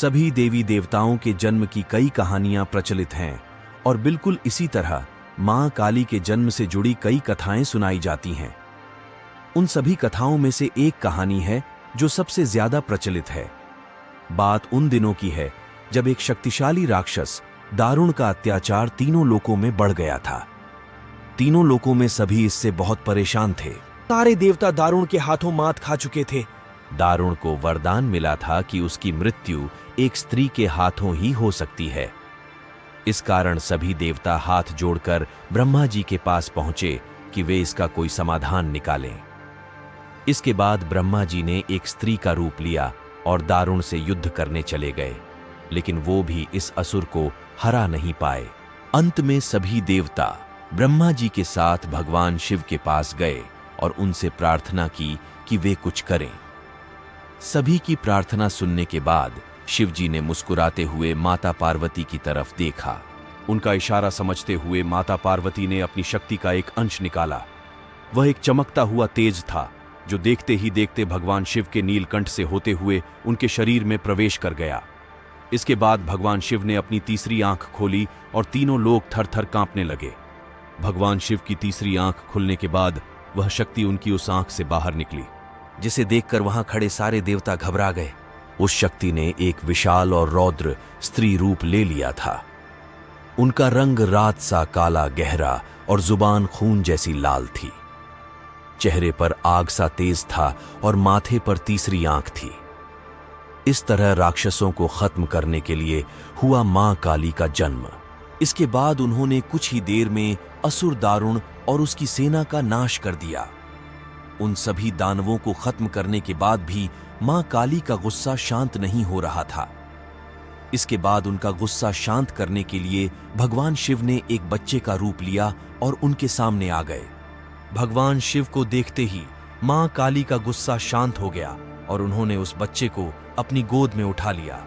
सभी देवी देवताओं के जन्म की कई कहानियां प्रचलित हैं और बिल्कुल इसी तरह मां काली के जन्म से जुड़ी कई कथाएं सुनाई जाती हैं। उन सभी कथाओं में से एक कहानी है जो सबसे ज्यादा प्रचलित है। बात उन दिनों की है जब एक शक्तिशाली राक्षस दारुण का अत्याचार तीनों लोकों में बढ़ गया था। तीनों लोकों में सभी इससे बहुत परेशान थे। सारे देवता दारुण के हाथों मात खा चुके थे। दारुण को वरदान मिला था कि उसकी मृत्यु एक स्त्री के हाथों ही हो सकती है। इस कारण सभी देवता हाथ जोड़कर ब्रह्मा जी के पास पहुंचे कि वे इसका कोई समाधान निकालें। इसके बाद ब्रह्मा जी ने एक स्त्री का रूप लिया और दारुण से युद्ध करने चले गए, लेकिन वो भी इस असुर को हरा नहीं पाए। अंत में सभी देवता ब्रह्मा जी के साथ भगवान शिव के पास गए और उनसे प्रार्थना की कि वे कुछ करें। सभी की प्रार्थना सुनने के बाद शिव जी ने मुस्कुराते हुए माता पार्वती की तरफ देखा। उनका इशारा समझते हुए माता पार्वती ने अपनी शक्ति का एक अंश निकाला। वह एक चमकता हुआ तेज था जो देखते ही देखते भगवान शिव के नीलकंठ से होते हुए उनके शरीर में प्रवेश कर गया। इसके बाद भगवान शिव ने अपनी तीसरी आंख खोली और तीनों लोग थर-थर कांपने लगे। भगवान शिव की तीसरी आंख खुलने के बाद वह शक्ति उनकी उस आंख से बाहर निकली, जिसे देखकर वहां खड़े सारे देवता घबरा गए। उस शक्ति ने एक विशाल और रौद्र स्त्री रूप ले लिया था। उनका रंग रात सा काला गहरा और जुबान खून जैसी लाल थी। चेहरे पर आग सा तेज था और माथे पर तीसरी आंख थी। इस तरह राक्षसों को खत्म करने के लिए हुआ मां काली का जन्म। इसके बाद उन्होंने कुछ ही देर में असुर दारुण और उसकी सेना का नाश कर दिया। उन सभी दानवों को खत्म करने के बाद भी मां काली का गुस्सा शांत नहीं हो रहा था। इसके बाद उनका गुस्सा शांत करने के लिए भगवान शिव ने एक बच्चे का रूप लिया और उनके सामने आ गए। भगवान शिव को देखते ही मां काली का गुस्सा शांत हो गया और उन्होंने उस बच्चे को अपनी गोद में उठा लिया।